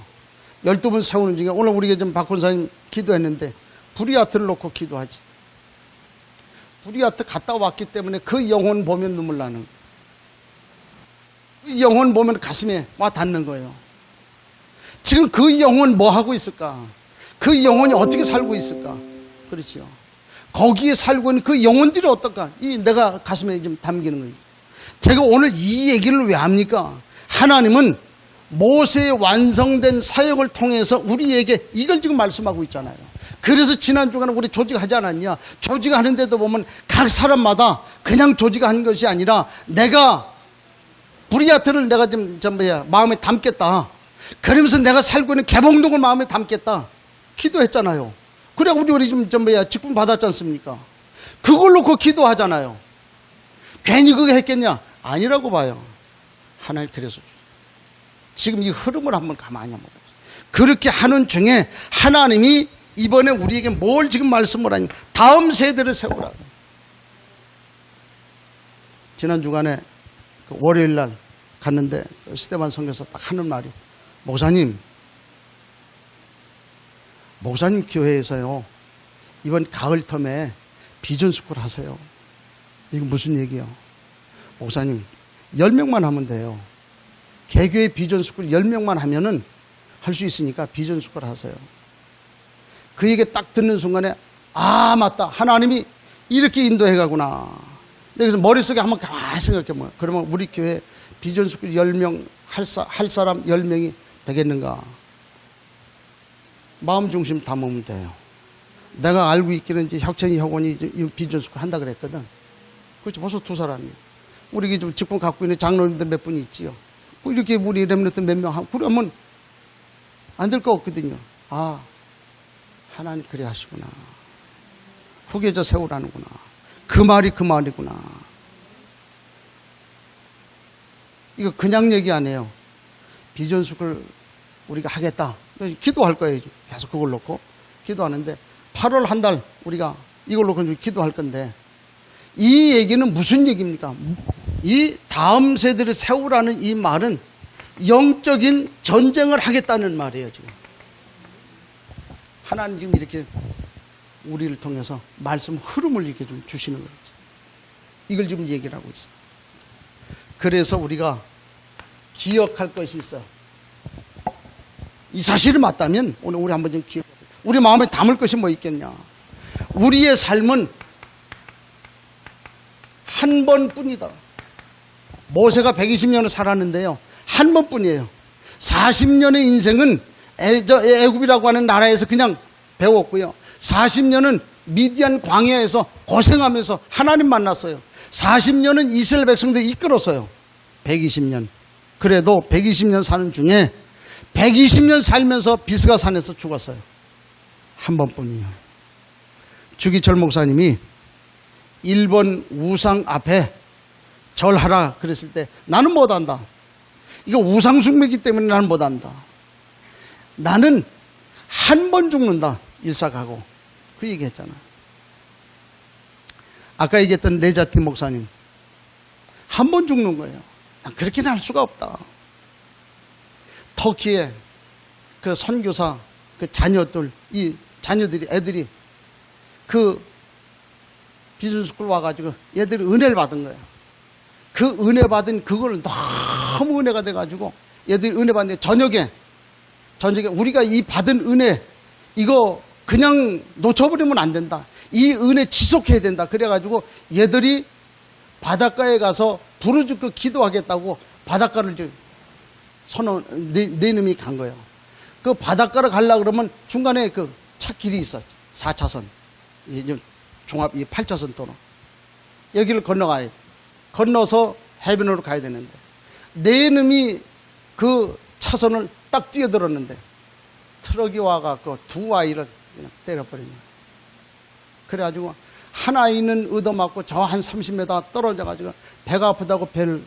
12분 세우는 중에 오늘 우리가 좀 박 권사님 기도했는데 브리아트를 놓고 기도하지. 브리아트 갔다 왔기 때문에 그 영혼 보면 눈물 나는 거예요. 그 영혼 보면 가슴에 와 닿는 거예요. 지금 그 영혼 뭐 하고 있을까? 그 영혼이 어떻게 살고 있을까? 그렇죠. 거기에 살고 있는 그 영혼들이 어떨까? 이 내가 가슴에 좀 담기는 거예요. 제가 오늘 이 얘기를 왜 합니까? 하나님은 모세의 완성된 사역을 통해서 우리에게 이걸 지금 말씀하고 있잖아요. 그래서 지난 주간에 우리 조직하지 않았냐? 조직하는데도 보면 각 사람마다 그냥 조직한 것이 아니라 내가 브리아트를 내가 좀 마음에 담겠다. 그러면서 내가 살고 있는 개봉동을 마음에 담겠다. 기도했잖아요. 그래 우리 좀 직분 받았지 않습니까? 그걸 놓고 기도하잖아요. 괜히 그거 했겠냐? 아니라고 봐요. 하나님 그래서 지금 이 흐름을 한번 가만히 한번 보세요. 그렇게 하는 중에 하나님이 이번에 우리에게 뭘 지금 말씀을 하니? 다음 세대를 세우라. 지난 주간에 월요일 날 갔는데 스테반 선교사 딱 하는 말이 목사님 교회에서요 이번 가을 텀에 비전스쿨 하세요. 이거 무슨 얘기예요? 목사님 10명만 하면 돼요. 개교의 비전스쿨 10명만 하면은 할 수 있으니까 비전스쿨 하세요. 그 얘기 딱 듣는 순간에 아 맞다 하나님이 이렇게 인도해 가구나. 그래서 머릿속에 한번 가만히 생각해 보면 그러면 우리 교회 비전스쿨 10명 할 사람 10명이 되겠는가? 마음 중심 담으면 돼요. 내가 알고 있기는 이제 혁천이 혁원이 비전스쿨 한다 그랬거든. 그렇죠. 벌써 2사람이. 우리 좀 직분 갖고 있는 장로님들 몇 분이 있지요. 이렇게 우리 렘넌트 몇 명 하고 그러면 안 될 거 없거든요. 아, 하나님 그래 하시구나. 후계자 세우라는구나. 그 말이구나. 이거 그냥 얘기 안 해요. 비전스쿨 우리가 하겠다. 기도할 거예요. 계속 그걸 놓고 기도하는데 8월 한 달 우리가 이걸 놓고 기도할 건데 이 얘기는 무슨 얘기입니까? 이 다음 세대를 세우라는 이 말은 영적인 전쟁을 하겠다는 말이에요. 지금 하나님 지금 이렇게 우리를 통해서 말씀 흐름을 이렇게 좀 주시는 거죠. 이걸 지금 얘기를 하고 있어요. 그래서 우리가 기억할 것이 있어. 이 사실이 맞다면 오늘 우리 한번 좀 기억해. 우리 마음에 담을 것이 뭐 있겠냐? 우리의 삶은 한 번뿐이다. 모세가 120년을 살았는데요. 한 번뿐이에요. 40년의 인생은 애굽이라고 하는 나라에서 그냥 배웠고요. 40년은 미디안 광야에서 고생하면서 하나님 만났어요. 40년은 이스라엘 백성들이 이끌었어요. 120년. 그래도 120년 사는 중에 120년 살면서 비스가 산에서 죽었어요. 한 번뿐이요. 주기철 목사님이 일본 우상 앞에 절하라 그랬을 때 나는 못한다. 이거 우상숭배이기 때문에 나는 못한다. 나는 한 번 죽는다. 일사가고. 그 얘기했잖아. 아까 얘기했던 네자티 목사님. 한 번 죽는 거예요. 난 그렇게는 할 수가 없다. 터키에 그 선교사 그 자녀들, 이 자녀들이, 애들이 그 비즈니스쿨 와가지고 얘들이 은혜를 받은 거예요. 그 은혜 받은 그걸 너무 은혜가 돼가지고 얘들이 은혜 받는데 저녁에 우리가 이 받은 은혜 이거 그냥 놓쳐버리면 안 된다. 이 은혜 지속해야 된다. 그래가지고 얘들이 바닷가에 가서 부르짖고 기도하겠다고 바닷가를 네 놈이 간 거예요. 그 바닷가를 가려고 그러면 중간에 그 차길이 있었죠. 4차선. 종합 8차선 도로. 여기를 건너가야 돼. 건너서 해변으로 가야 되는데 네 놈이 그 차선을 딱 뛰어들었는데 트럭이 와갖고 두 아이를 그냥 때려버린 거예요. 그래가지고 한 아이는 얻어맞고 저 한 30m 떨어져가지고 배가 아프다고 배를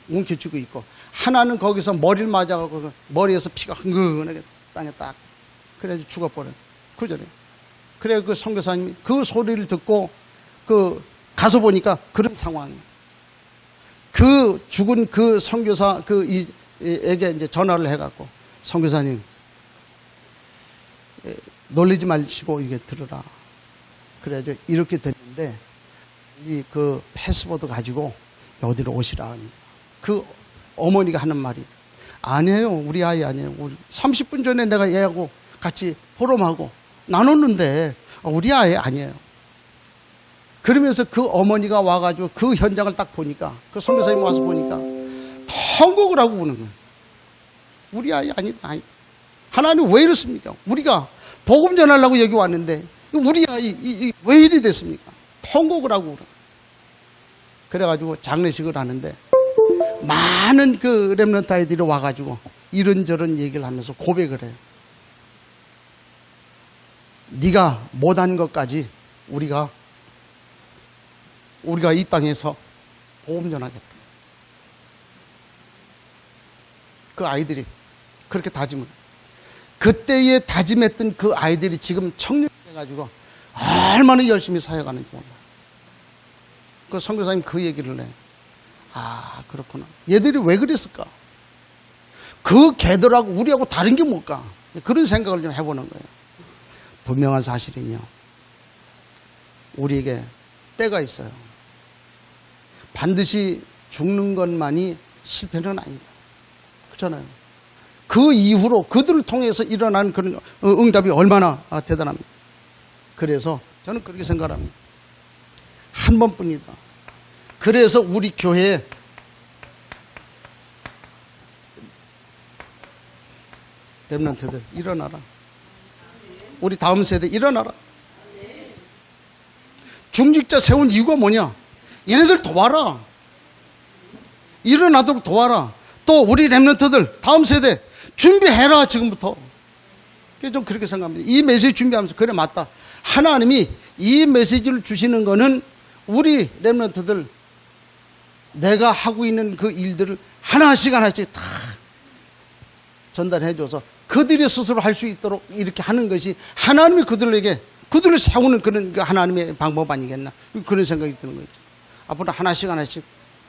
움켜쥐고 있고 하나는 거기서 머리를 맞아가지고 머리에서 피가 흥건하게 땅에 딱 그래가지고 죽어버려요. 그 전에. 그래 그 선교사님이 그 소리를 듣고 그 가서 보니까 그런 상황이에요. 그 죽은 그 선교사 에게 이제 전화를 해갖고 선교사님 놀리지 마시고 이게 들으라. 그래가지고 이렇게 됐는데 이 그 패스포드 가지고 어디로 오시라. 그 어머니가 하는 말이 아니에요. 우리 아이 아니에요. 30분 전에 내가 얘하고 같이 포럼하고 나눴는데 우리 아이 아니에요. 그러면서 그 어머니가 와가지고 그 현장을 딱 보니까 그 선교사님 와서 보니까 통곡을 하고 우는 거예요. 우리 아이 아니다. 하나님 왜 이렇습니까? 우리가 복음 전하려고 여기 왔는데 우리 아이 왜 이리 됐습니까? 통곡을 하고 울어. 그래가지고 장례식을 하는데 많은 그 렘넌트 아이들이 와가지고 이런저런 얘기를 하면서 고백을 해요. 네가 못한 것까지 우리가 이 땅에서 복음 전하겠다. 그 아이들이 그렇게 다짐을. 그때에 다짐했던 그 아이들이 지금 청년돼가지고 얼마나 열심히 사역하는지 몰라. 그 선교사님 그 얘기를 해. 아, 그렇구나. 얘들이 왜 그랬을까? 그 걔들하고 우리하고 다른 게 뭘까? 그런 생각을 좀 해보는 거예요. 분명한 사실은요. 우리에게 때가 있어요. 반드시 죽는 것만이 실패는 아니다. 그렇잖아요. 그 이후로 그들을 통해서 일어난 그런 응답이 얼마나 대단합니다. 그래서 저는 그렇게 생각합니다. 한 번뿐이다. 그래서 우리 교회에 렘넌트들 일어나라. 우리 다음 세대 일어나라. 중직자 세운 이유가 뭐냐? 얘네들 도와라. 일어나도록 도와라. 또 우리 렘넌트들 다음 세대 준비해라. 지금부터. 좀 그렇게 생각합니다. 이 메시지 준비하면서 그래 맞다. 하나님이 이 메시지를 주시는 거는 우리 렘넌트들 내가 하고 있는 그 일들을 하나씩 다 전달해줘서 그들이 스스로 할 수 있도록 이렇게 하는 것이 하나님이 그들을 세우는 그런 하나님의 방법 아니겠나. 그런 생각이 드는 거죠. 앞으로 하나씩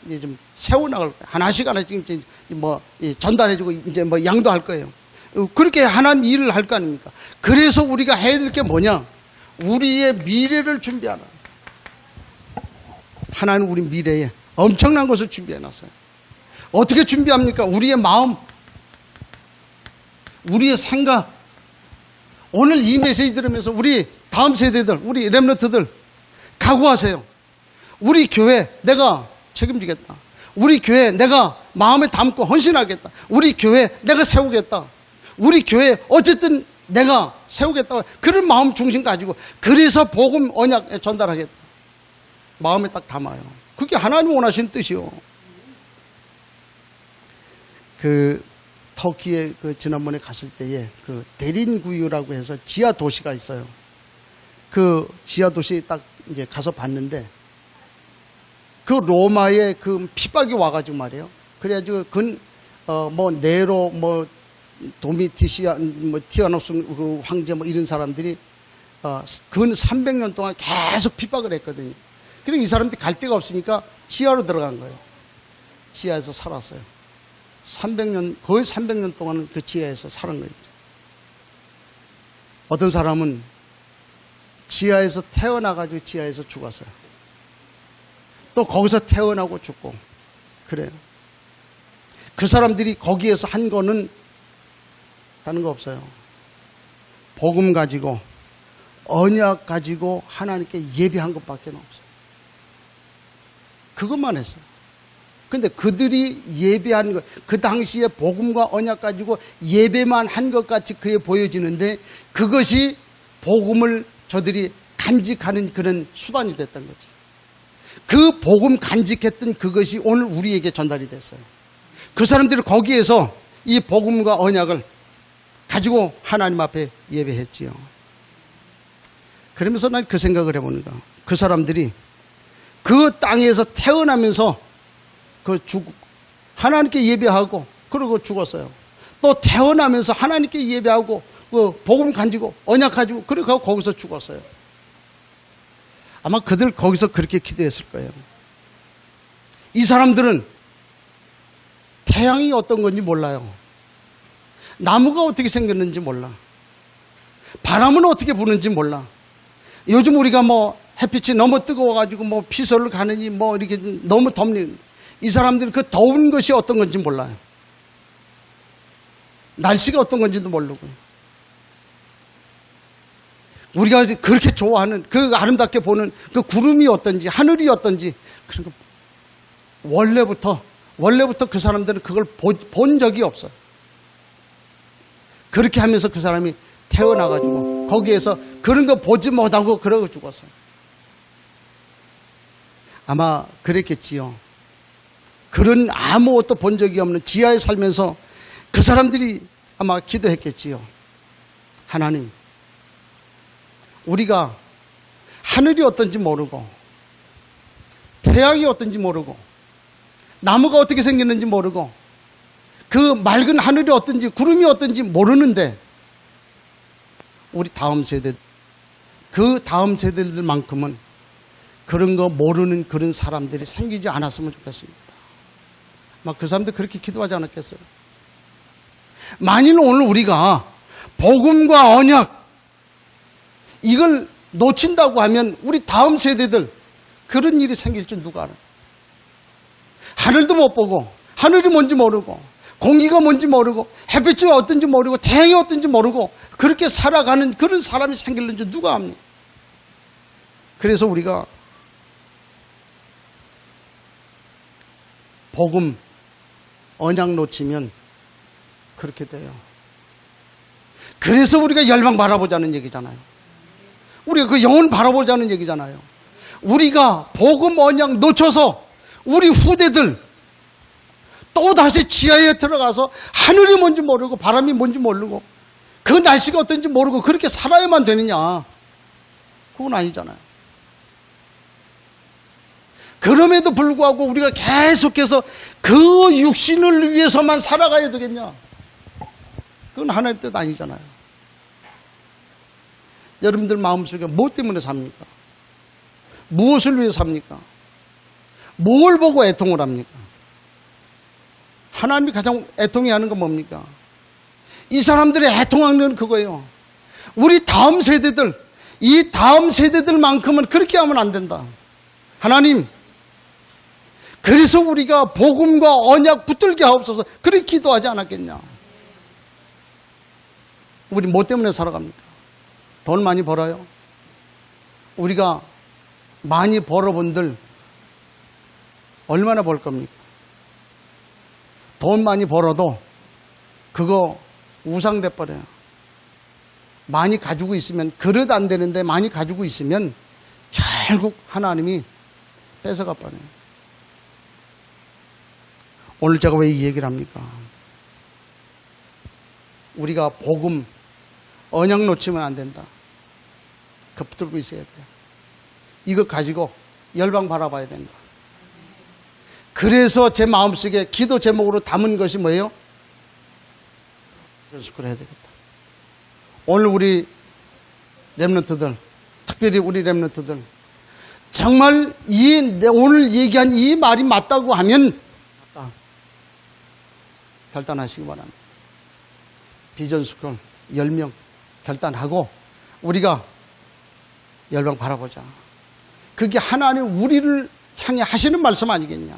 이제 좀 세워나갈 거예요. 하나씩 이제 뭐 전달해주고 이제 뭐 양도할 거예요. 그렇게 하나님 일을 할 거 아닙니까? 그래서 우리가 해야 될 게 뭐냐? 우리의 미래를 준비하라. 하나님 우리 미래에 엄청난 것을 준비해놨어요. 어떻게 준비합니까? 우리의 마음, 우리의 생각. 오늘 이 메시지 들으면서 우리 다음 세대들, 우리 렘넌트들 각오하세요. 우리 교회 내가 책임지겠다. 우리 교회 내가 마음에 담고 헌신하겠다. 우리 교회 내가 세우겠다. 우리 교회 어쨌든 내가 세우겠다. 그런 마음 중심 가지고 그래서 복음 언약 전달하겠다. 마음에 딱 담아요. 그게 하나님 원하시는 뜻이요. 그 터키에 그 지난번에 갔을 때에 그 데린구유라고 해서 지하 도시가 있어요. 그 지하 도시 딱 이제 가서 봤는데 그 로마에 그 핍박이 와가지고 말이에요. 그래가지고 뭐 네로 뭐 도미티시안 뭐 티아노스 그 황제 뭐 이런 사람들이 근 300년 동안 계속 핍박을 했거든요. 그러니까 이 사람들이 갈 데가 없으니까 지하로 들어간 거예요. 지하에서 살았어요. 300년, 거의 300년 동안은 그 지하에서 사는 거예요. 어떤 사람은 지하에서 태어나가지고 지하에서 죽었어요. 또 거기서 태어나고 죽고 그래요. 그 사람들이 거기에서 한 거는 다른 거 없어요. 복음 가지고 언약 가지고 하나님께 예배한 것밖에 없어요. 그것만 했어요. 근데 그들이 예배한 것, 그 당시에 복음과 언약 가지고 예배만 한 것 같이 그에 보여지는데 그것이 복음을 저들이 간직하는 그런 수단이 됐던 거죠. 그 복음 간직했던 그것이 오늘 우리에게 전달이 됐어요. 그 사람들이 거기에서 이 복음과 언약을 가지고 하나님 앞에 예배했지요. 그러면서 난 그 생각을 해보니까 그 사람들이 그 땅에서 태어나면서 하나님께 예배하고 그러고 죽었어요. 또 태어나면서 하나님께 예배하고 복음 가지고 언약 가지고 그러고 거기서 죽었어요. 아마 그들 거기서 그렇게 기도했을 거예요. 이 사람들은 태양이 어떤 건지 몰라요. 나무가 어떻게 생겼는지 몰라. 바람은 어떻게 부는지 몰라. 요즘 우리가 뭐 햇빛이 너무 뜨거워가지고 뭐 피서를 가느니 뭐 이렇게 너무 덥니. 이 사람들은 그 더운 것이 어떤 건지 몰라요. 날씨가 어떤 건지도 모르고. 우리가 그렇게 좋아하는 그 아름답게 보는 그 구름이 어떤지 하늘이 어떤지 그런 거 원래부터 그 사람들은 그걸 본 적이 없어요. 그렇게 하면서 그 사람이 태어나가지고 거기에서 그런 거 보지 못하고 그러고 죽었어요. 아마 그랬겠지요. 그런 아무것도 본 적이 없는 지하에 살면서 그 사람들이 아마 기도했겠지요. 하나님, 우리가 하늘이 어떤지 모르고 태양이 어떤지 모르고 나무가 어떻게 생겼는지 모르고 그 맑은 하늘이 어떤지 구름이 어떤지 모르는데 우리 다음 세대 그 다음 세대들만큼은 그런 거 모르는 그런 사람들이 생기지 않았으면 좋겠습니다. 막 그 사람들 그렇게 기도하지 않았겠어요? 만일 오늘 우리가 복음과 언약 이걸 놓친다고 하면 우리 다음 세대들 그런 일이 생길 줄 누가 알아요? 하늘도 못 보고 하늘이 뭔지 모르고 공기가 뭔지 모르고 햇빛이 어떤지 모르고 태양이 어떤지 모르고 그렇게 살아가는 그런 사람이 생기는 줄 누가 압니까? 그래서 우리가 복음 언약 놓치면 그렇게 돼요. 그래서 우리가 열방 바라보자는 얘기잖아요. 우리가 그 영혼 바라보자는 얘기잖아요. 우리가 복음 언약 놓쳐서 우리 후대들 또다시 지하에 들어가서 하늘이 뭔지 모르고 바람이 뭔지 모르고 그 날씨가 어떤지 모르고 그렇게 살아야만 되느냐? 그건 아니잖아요. 그럼에도 불구하고 우리가 계속해서 그 육신을 위해서만 살아가야 되겠냐? 그건 하나님 뜻 아니잖아요. 여러분들 마음속에 무엇 때문에 삽니까? 무엇을 위해 삽니까? 뭘 보고 애통을 합니까? 하나님이 가장 애통해하는 건 뭡니까? 이 사람들의 애통하는 건 그거예요. 우리 다음 세대들, 이 다음 세대들만큼은 그렇게 하면 안 된다. 하나님, 그래서 우리가 복음과 언약 붙들게 하옵소서 그렇게 기도하지 않았겠냐? 우리 뭐 때문에 살아갑니까? 돈 많이 벌어요? 우리가 많이 벌어본들 얼마나 벌 겁니까? 돈 많이 벌어도 그거 우상돼 버려요. 많이 가지고 있으면 그릇 안 되는데 많이 가지고 있으면 결국 하나님이 뺏어가 버려요. 오늘 제가 왜 이 얘기를 합니까? 우리가 복음 언약 놓치면 안 된다. 그 붙들고 있어야 돼요. 이거 가지고 열방 바라봐야 된다. 그래서 제 마음속에 기도 제목으로 담은 것이 뭐예요? 비전스쿨 해야 되겠다. 오늘 우리 렘넌트들, 특별히 우리 렘넌트들, 정말 오늘 얘기한 이 말이 맞다고 하면 결단하시기 바랍니다. 비전스쿨 10명 결단하고 우리가 열방 바라보자. 그게 하나님 우리를 향해 하시는 말씀 아니겠냐.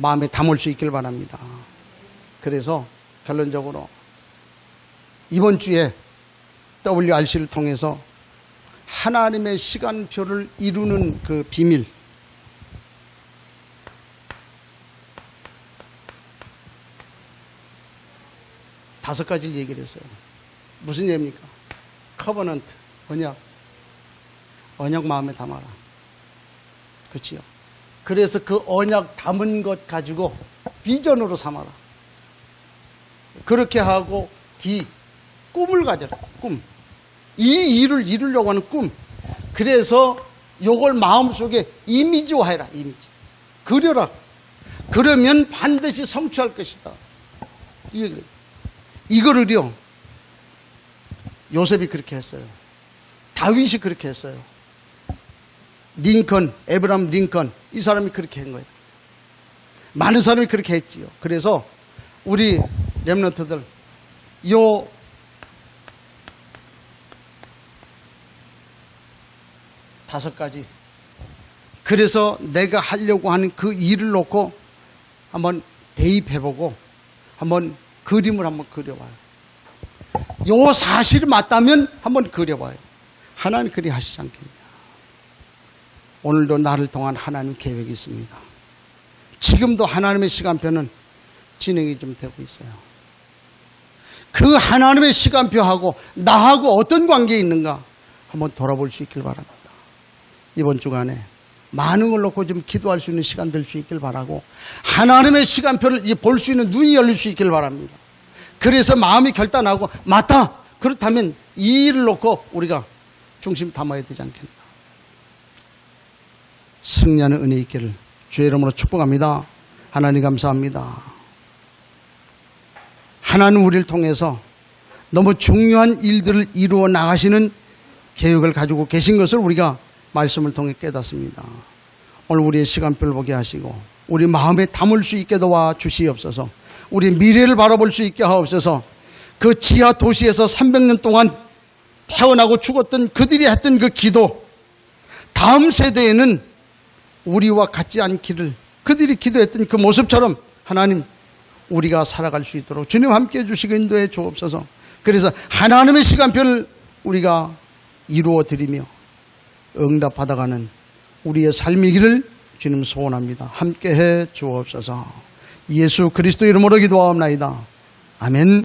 마음에 담을 수 있길 바랍니다. 그래서 결론적으로 이번 주에 WRC를 통해서 하나님의 시간표를 이루는 그 비밀, 다섯 가지 얘기를 했어요. 무슨 얘기입니까? 커버넌트, 언약. 언약 마음에 담아라. 그렇지요? 그래서 그 언약 담은 것 가지고 비전으로 삼아라. 그렇게 하고 꿈을 가져라. 꿈. 이 일을 이루려고 하는 꿈. 그래서 요걸 마음속에 이미지화해라. 이미지. 그려라. 그러면 반드시 성취할 것이다. 이거를요. 요셉이 그렇게 했어요. 다윗이 그렇게 했어요. 링컨, 에브라함 링컨, 이 사람이 그렇게 한 거예요. 많은 사람이 그렇게 했지요. 그래서 우리 렘넌트들 요 다섯 가지, 그래서 내가 하려고 하는 그 일을 놓고 한번 대입해보고 한번 그림을 한번 그려봐요. 요 사실이 맞다면 한번 그려봐요. 하나님 그리 하시지 않겠냐. 오늘도 나를 통한 하나님 계획이 있습니다. 지금도 하나님의 시간표는 진행이 좀 되고 있어요. 그 하나님의 시간표하고 나하고 어떤 관계에 있는가 한번 돌아볼 수 있길 바랍니다. 이번 주간에 많은 걸 놓고 좀 기도할 수 있는 시간 될 수 있길 바라고, 하나님의 시간표를 볼 수 있는 눈이 열릴 수 있길 바랍니다. 그래서 마음이 결단하고 맞다. 그렇다면 이 일을 놓고 우리가 중심 담아야 되지 않겠나. 승리하는 은혜 있기를 주의 이름으로 축복합니다. 하나님 감사합니다. 하나님 우리를 통해서 너무 중요한 일들을 이루어 나가시는 계획을 가지고 계신 것을 우리가 말씀을 통해 깨닫습니다. 오늘 우리의 시간표를 보게 하시고 우리 마음에 담을 수 있게 도와 주시옵소서. 우리 미래를 바라볼 수 있게 하옵소서. 그 지하 도시에서 300년 동안 태어나고 죽었던 그들이 했던 그 기도, 다음 세대에는 우리와 같지 않기를, 그들이 기도했던 그 모습처럼 하나님 우리가 살아갈 수 있도록 주님 함께해 주시고 인도해 주옵소서. 그래서 하나님의 시간표를 우리가 이루어 드리며 응답받아가는 우리의 삶이기를 주님 소원합니다. 함께해 주옵소서. 예수 그리스도 이름으로 기도하옵나이다. 아멘.